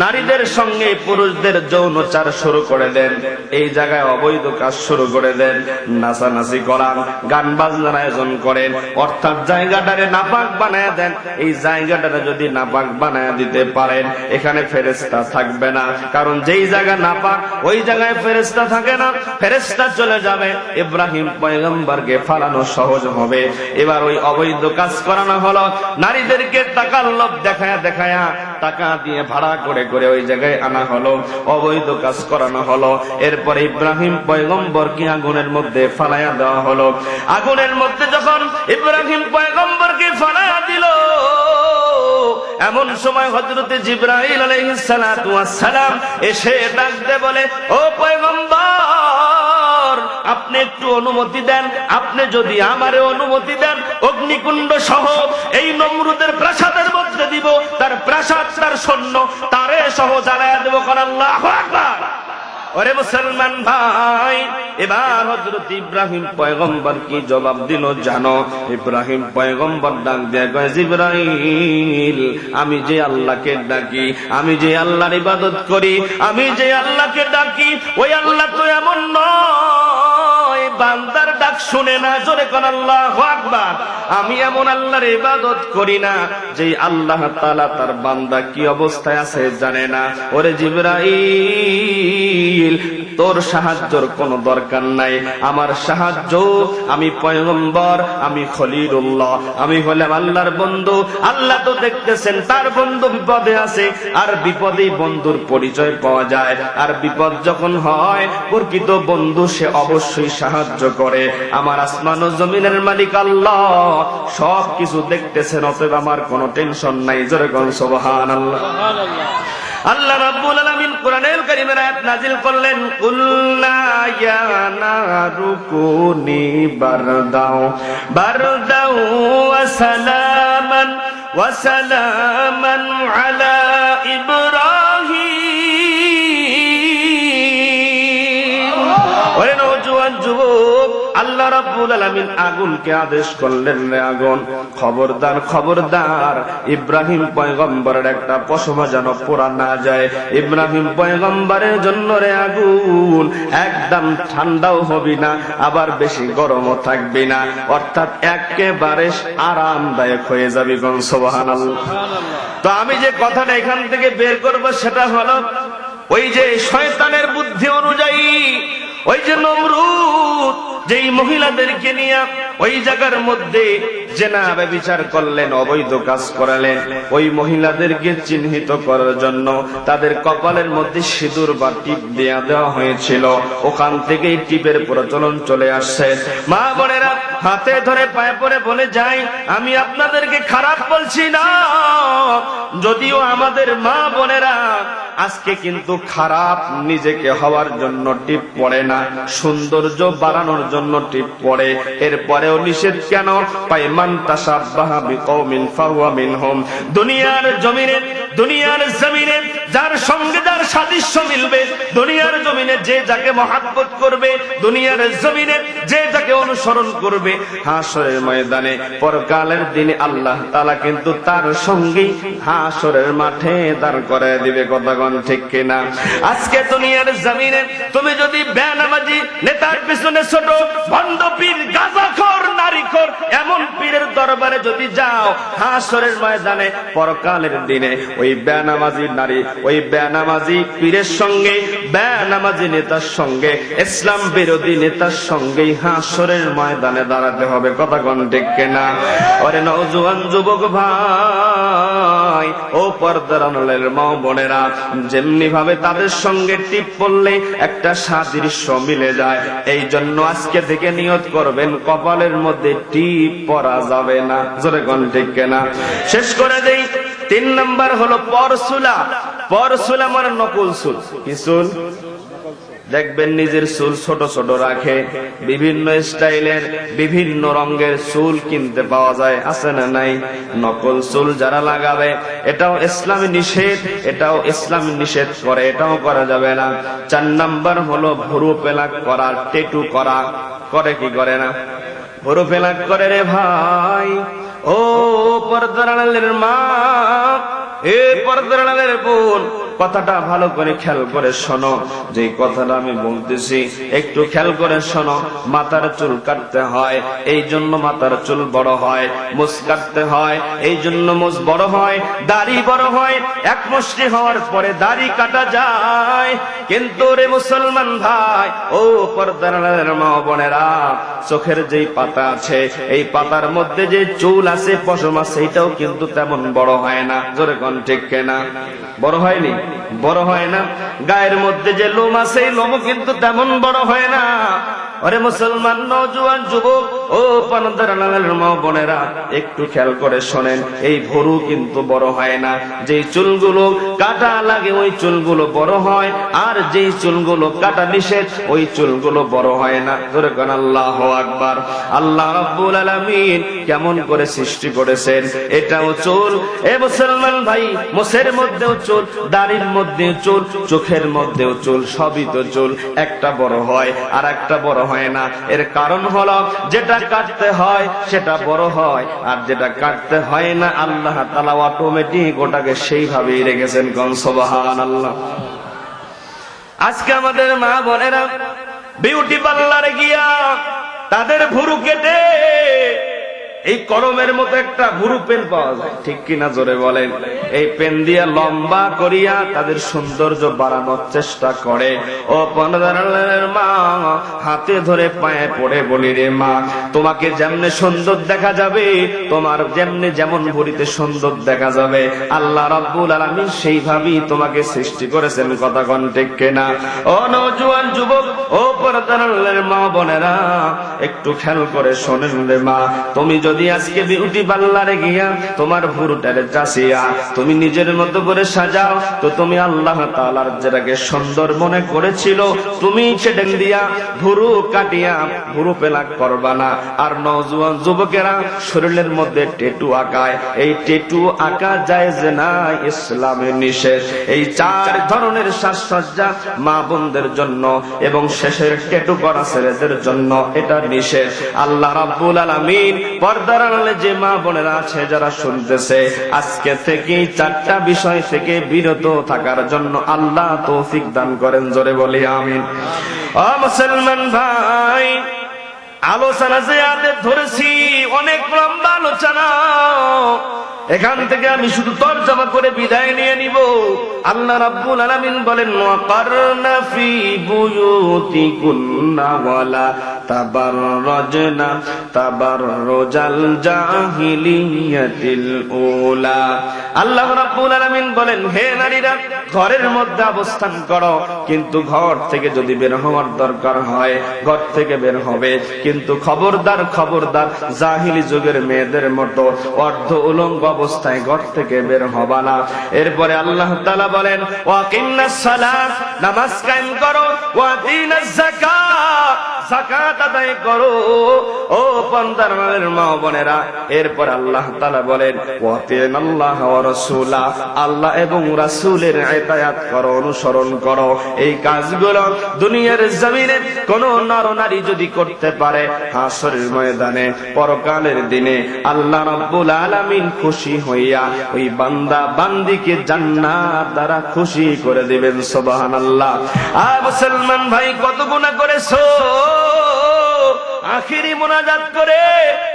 A: নারীদের সঙ্গে পুরুষদের যৌনচার শুরু করে দেন, এই জায়গায় অবৈধ কাজ শুরু করে দেন, নাচানাচি করান, গান বাজনার আয়োজন করেন, অর্থাৎ জায়গাটারে নাপাক বানায় দেন। এই জায়গাটারে যদি নাপাক বানায় দিতে পারেন, এখানে ফেরেশতা থাকবে না, কারণ যেই জায়গা নাপাক ওই জায়গায় ফেরেশতা থাকে না, ফেরেশতা চলে যাবে, ইব্রাহিম পয়গম্বরকে ফালানো সহজ হবে। এবার ওই অবৈধ কাজ করানো হলো, নারীদেরকে টাকার লোভ দেখায়া দেখায়া টাকা দিয়ে ভাড়া করে করে ওই জায়গায় আনা হলো, অবৈধ কাজ করানো হলো। এরপরে ইব্রাহিম পয়গম্বরকে আগুনের মধ্যে ফালাইয়া দেওয়া হলো। আগুনের মধ্যে যখন ইব্রাহিম পয়গম্বরকে ফালাইয়া দিল, এমন সময় হযরতে জিবরাইল আলাইহিস সালাতু ওয়াস সালাম এসে ডাকতে বলে, ও পয়গম্বর, আপনি একটু অনুমতি দেন, আপনি যদি আমারে অনুমতি দেন, অগ্নিকুণ্ড সহ এই নমরুদের প্রাসাদের মধ্যে দিব, তার প্রাসাদ, তার সৈন্য, তারে সহ জ্বালায়া দেব। আল্লাহু আকবার। ওরে মুসলমান ভাই, এবার হযরত ইব্রাহিম পয়গম্বর কি জবাব দিল জানো? ইব্রাহিম পয়গম্বর ডাক দিয়ে কয়, জিবরাইল, আমি যে আল্লাহকে ডাকি, আমি যে আল্লাহর ইবাদত করি, আমি যে আল্লাহকে ডাকি, ওই আল্লাহ তো এমন নয় বান্দার ডাক শুনে না। জোরে কোন আল্লাহু আকবার। আমি এমন আল্লাহর ইবাদত করি না যে আল্লাহ তাআলা তার বান্দা কি অবস্থায় আছে জানে না। ওরে জিবরাইল, তোর সাহায্যের কোনো দরকার নাই, আমার সাহায্য, আমি পয়গম্বর, আমি খলিলুল্লাহ, আমি হলাম আল্লাহর বন্ধু। আল্লাহ তো দেখতেছেন তার বন্ধু বিপদে আছে, আর বিপদেই বন্ধুর পরিচয় পাওয়া যায়। আর বিপদ যখন হয়, প্রকৃত বন্ধু সে অবশ্যই সাহায্য করে। আমার আসমান ও জমিনের মালিক আল্লাহ সব কিছু দেখতেছেন, অতএব আমার কোনো টেনশন নাই। জোরে কোন সুবহানাল্লাহ। আল্লাহ রাব্বুল আলামিন কোরআনুল কারীমের আয়াত নাযিল করলেন, কুল্লা ইয়া নারু কুনি বারদাও বারদাও ওয়া সালামান আলা ইব্রাহিম। ওরে নওজোয়ান যুবক, আল্লাহ রাব্বুল আলামিন আগুনকে আদেশ করলেন, রে আগুন, খবরদার খবরদার, ইব্রাহিম পয়গম্বরের একটা পশমা যেন পোড়া না যায়। ইব্রাহিম পয়গম্বরের জন্য রে আগুন একদম ঠান্ডাও হবি না, আবার বেশি গরমও থাকবি না, অর্থাৎ একেবারে আরামদায়ক হয়ে যাবি। কোন সুবহানাল্লাহ। তো আমি যে কথাটা এখান থেকে বের করব সেটা হলো, ওই যে শয়তানের বুদ্ধি অনুযায়ী ওই যে নমরুদ যেই মহিলাদেরকে নিয়ে ওই জায়গার মধ্যে জেনা ব্যভিচার করলেন, অবৈধ কাজ করালেন, ওই মহিলাদেরকে চিহ্নিত করার জন্য তাদের কপালের মধ্যে সিঁদুর বা টিপ দেওয়া হয়েছিল। ওখান থেকেই টিপের প্রচলন চলে আসছে। মা বোনেরা হাতে ধরে পায়ে পড়ে বলে যাই, আমি আপনাদেরকে খারাপ বলছি না, যদিও আমাদের মা বোনেরা আজকে কিন্তু খারাপ নিজেকে হওয়ার জন্য টিপ পড়ে না, সৌন্দর্য বাড়ানোর জন্য টিপ পড়ে। এরপরেও নিষেধ কেন? পাইমান তাশাব্বাহা বিকওমিন ফাহুয়া মিনহুম। দুনিয়ার জমিনে যার সঙ্গে যার সাদৃশ্য মিলবে, দুনিয়ার জমিনে যে যাকে মহাব্বত করবে, দুনিয়ার জমিনে যে যাকে অনুসরণ করবে, হাসরের ময়দানে পরকালের দিনে আল্লাহ তাআলা কিন্তু তার সঙ্গী হাসরের মাঠে দাঁড় করায় দিবে। কথা ঠিক কিনা? আজকে দুনিয়ার জমিনে তুমি যদি বেনামাজি নেতার পিছনে ছোট ভণ্ড পীর, গাঁজাখোর, নারীখোর এমন পীরের দরবারে যদি যাও, হাসরের ময়দানে পরকালের দিনে ওই ওই বেনামাজি নারী, ওই বেনামাজি পীরের সঙ্গে, বেনামাজি নেতার সঙ্গে, ইসলাম বিরোধী নেতার সঙ্গেই হাসরের ময়দানে দাঁড়াতে হবে। কথা কোন ঠিক কিনা? ওরে নওজোয়ান যুবক ভাই, ও পর্দার আড়ালের মা বোনেরা, যেমনি ভাবে তাদের সঙ্গে টিপ পড়লে একটা সাদৃশ্য মিলে যায়, এই জন্য আজকে থেকে নিয়ত করবেন কপালের মধ্যে টিপ পরা যাবে না। জোরে কোন ঠিক কিনা? শেষ করে দেই। 3 নাম্বার হলো পরশুলা। পরশুলা মানে নকল চুল। কি চুল? দেখবেন নিজের চুল ছোট ছোট রাখে, বিভিন্ন স্টাইলের বিভিন্ন রঙের চুল কিনতে পাওয়া যায়, আছে না নাই? নকল চুল যারা লাগাবে, এটাও ইসলামী নিষেধ, এটাও ইসলামী নিষেধ করে, এটাও করা যাবে না। 4 নাম্বার হলো ভুরু পেলাক করা, টেটু করা। করে কি করে না? ভুরু পেলাক করে রে ভাই। ও পর্দার আড়ালের মা, এ পর্দার আড়ালের বোন, কথাটা ভালো করে খেয়াল করে শোনো। যে কথাটা আমি বলতেছি একটু খেয়াল করে শোনো। মাথার চুল কাটতে হয়, এই জন্য মাথার চুল বড় হয়। মুছ কাটতে হয়, এই জন্য মুছ বড় হয়। দাড়ি বড় হয়, এক মুষ্টি হওয়ার পরে দাড়ি কাটা যায়। কিন্তু রে মুসলমান ভাই, ও পর্দার আড়ালের মা বোনেরা, চোখের যেই পাতা আছে, এই পাতার মধ্যে যে চুল আছে, পশম আছে, এটাও কিন্তু তেমন বড় হয় না। জোরে কোন ঠিক কিনা? বড় হয়নি? বড় হয় না। গায়ের মধ্যে যে লোম আছে, এই লোমও কিন্তু তেমন বড় হয় না। আরে মুসলমান নওজোয়ান যুবক, ও পর্দার আড়ালের মা বোনেরা, একটু খেয়াল করে শোনেন। এই ভুরু কিন্তু বড় হয় না। যেই চুলগুলো কাটা লাগে ওই চুলগুলো বড় হয়, আর যেই চুলগুলো কাটা নিষেধ ওই চুলগুলো বড় হয় না। ধরে কোন আল্লাহু আকবার। আল্লাহ রাব্বুল আলামিন কেমন করে সৃষ্টি করেছেন। এটাও চুল। এ মুসলমান ভাই, মোছের মধ্যেও চুল, দাড়ির মধ্যেও চুল, চোখের মধ্যেও চুল, সবই তো চুল। একটা বড় হয় আর একটা বড় হয় না। এর কারণ হলো যেটা কাটতে হয় সেটা বড় হয়, আর যেটা কাটতে হয় না আল্লাহ তাআলা অটোমেটিক ওটাকে সেইভাবেই রেখেছেন। কোন সুবহানাল্লাহ। আজকে আমাদের মা বোনেরা বিউটি পার্লারে গিয়া তাদের ভুরু কেটে এই কলমের মতো একটা ভুরু পেন পাওয়া যায়, ঠিক কিনা? জোরে বলেন। এই পেন দিয়া লম্বা করিয়া তাদের সৌন্দর্য বাড়ানোর চেষ্টা করে। ও পর্দার আড়ালের মা, হাতে ধরে পায়ে পড়ে বলি রে মা, তোমাকে যেমনে সুন্দর দেখা যাবে, তোমার যেমনে যেমন ভুরিতে সুন্দর দেখা যাবে, আল্লাহ রাব্বুল আলামিন সেইভাবেই তোমাকে সৃষ্টি করেছেন। কথা কোন ঠিক কিনা? ও নওজোয়ান যুবক, ও পর্দার আড়ালের মা বোনেরা, একটু খেয়াল করে শোনেন রে মা। তুমি যদি আজকে বিউটি পার্লারে গিয়া তোমার ভুরুটারে চাষিয়া তুমি নিজের মতো করে সাজাও, তো তুমি আল্লাহ তাআলার যেটাকে সুন্দর মনে করেছিল, তুমি সেটা দিয়া ভুরু কাটিয়া ভুরু পেলাক করবা না। আর নওজোয়ান যুবকেরা শরীরের মধ্যে টেটু আঁকায়, এই টেটু আঁকা জায়েজ না, ইসলামে নিষেধ। এই 4 ধরনের সাজসজ্জা মা বোনদের জন্য এবং শেষের টেটু করা ছেলেদের জন্য এটা নিষেধ। আল্লাহ রাব্বুল আলামিন পর্দার আড়ালে যে মা বোনেরা আছে যারা শুনতেছে, আজকে থেকে 4টা বিষয় থেকে বিরত থাকার জন্য আল্লাহ তৌফিক দান করেন। জোরে বলি আমিন। ও মুসলমান ভাই, আলোচনা যে আদেশ ধরেছি অনেক লম্বা আলোচনা, এখান থেকে আমি শুধু তরজমা করে বিদায় নিয়ে নিব। আল্লাহ রাব্বুল আলামিন বলেন, ওয়াকারনা ফি বুয়ুতিকুন্না ওয়ালা তাবাররাজনা তাবাররুজাল জাহিলিয়াতিল উলা। আল্লাহ রাব্বুল আলামিন বলেন, হে নারীরা, ঘরের মধ্যে অবস্থান করো, কিন্তু ঘর থেকে যদি বের হওয়ার দরকার হয় ঘর থেকে বের হবে, কিন্তু খবরদার খবরদার জাহিলি যুগের মেয়েদের মতো অর্ধ উলঙ্গ অবস্থায় ঘর থেকে বের হবা না। এরপরে আল্লাহ তাআলা বলেন, ওয়াকিমনাস সালাত, নামাজ কায়েম করো, ওয়াতিনাজ যাকাত, যাকাত আদায় করো। ও পর্দার আড়ালের মা বোনেরা, এরপর আল্লাহ তাআলা বলেন, ওয়াতিনাল্লাহ ওয়া রাসূলা, আল্লাহ এবং রাসূলের ইতায়াত করো, অনুসরণ করো। এই কাজগুলো দুনিয়ার জমিনে কোন নর নারী যদি করতে পারে, হাসরের ময়দানে পরকালের দিনে আল্লাহ রাব্বুল আলামিন খুশি হইয়া ওই বান্দা বান্দিকে জান্নাত দ্বারা খুশি করে দিবেন। সুবহানাল্লাহ। আর মুসলমান ভাই, কত গুনাহ করেছো, আখিরি মুনাজাত করে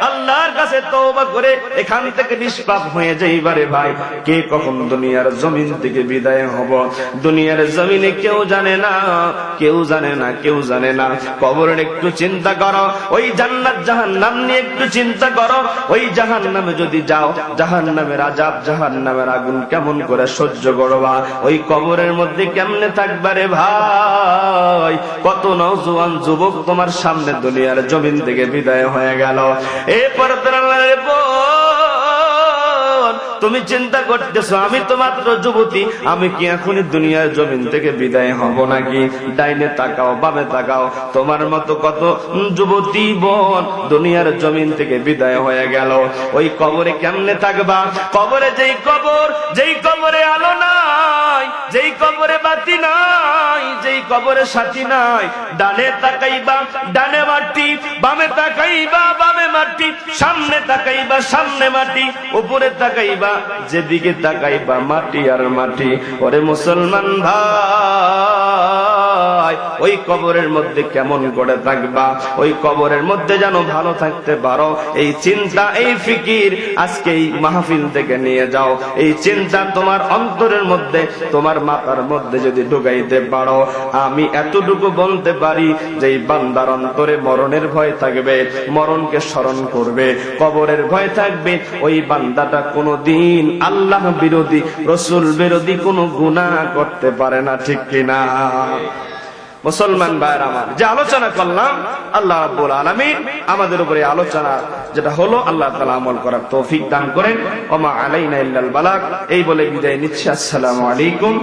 A: আল্লাহর কাছে তওবা করে এখান থেকে নিষ্পাপ হয়ে যাইবারে ভাই, কে কখন দুনিয়ার জমিন থেকে বিদায় হব দুনিয়ার জমিনে কেউ জানে না, কেউ জানে না, কেউ জানে না। কবরের একটু চিন্তা করো, ওই জান্নাত জাহান্নাম নিয়ে একটু চিন্তা করো। ওই জাহান্নামে যদি যাও, জাহান্নামের আযাব, জাহান্নামের আগুন কেমন করে সহ্য করবা? ওই কবরের মধ্যে কেমনে থাকবা রে ভাই? কত নওজোয়ান যুবক তোমার সামনে দুনিয়ার জমিন থেকে বিদায় হয়ে গেল। এরপর তুমি চিন্তা করতেছো আমি তো মাত্র যুবতী, আমি কি এখনই দুনিয়ার জমিন থেকে বিদায় হব নাকি? ডাইনে তাকাও, বামে তাকাও, তোমার মতো কত যুবতী বোন দুনিয়ার জমিন থেকে বিদায় হয়ে গেল। ওই কবরে কেমনে থাকবা? কবরে যেই কবরে আলো নাই, যেই কবরে বাতি নাই, যেই কবরে সাথী নাই, ডানে তাকাইবা ডানে মাটি, বামে তাকাইবা বামে মাটি, সামনে তাকাইবা সামনে মাটি, উপরে তাকাইবা যেদিকে তাকাইবা মাটি আর মাটি। ওরে মুসলমান ভাই, ওই কবরের মধ্যে কেমন করে থাকবা? ওই কবরের মধ্যে যেন ভালো থাকতে পারো, এই চিন্তা, এই ফিকির আজকে এই মাহফিল থেকে নিয়ে যাও। এই চিন্তা তোমার অন্তরের মধ্যে, তোমার মাথার মধ্যে যদি ঢুকাইতে পারো, আমি এতটুকু বলতে পারি যে এই বান্দার অন্তরে মরণের ভয় থাকবে, মরণকে স্মরণ করবে, কবরের ভয় থাকবে। ওই বান্দাটা কোনোদিন আল্লাহ বিরোধী, রসুল বিরোধী কোনো গুনাহ করতে পারে না, ঠিক কিনা? মুসলমান ভাইরা আমার, যে আলোচনা করলাম আল্লাহ রাব্বুল আলামিন আমাদের উপরে আলোচনা যেটা হলো আল্লাহ তাআলা আমল করার তৌফিক দান করেন। ওয়া মা আলাইনা ইল্লাল বালাগ। এই বলে বিদায় নিচ্ছি। আসসালামু আলাইকুম।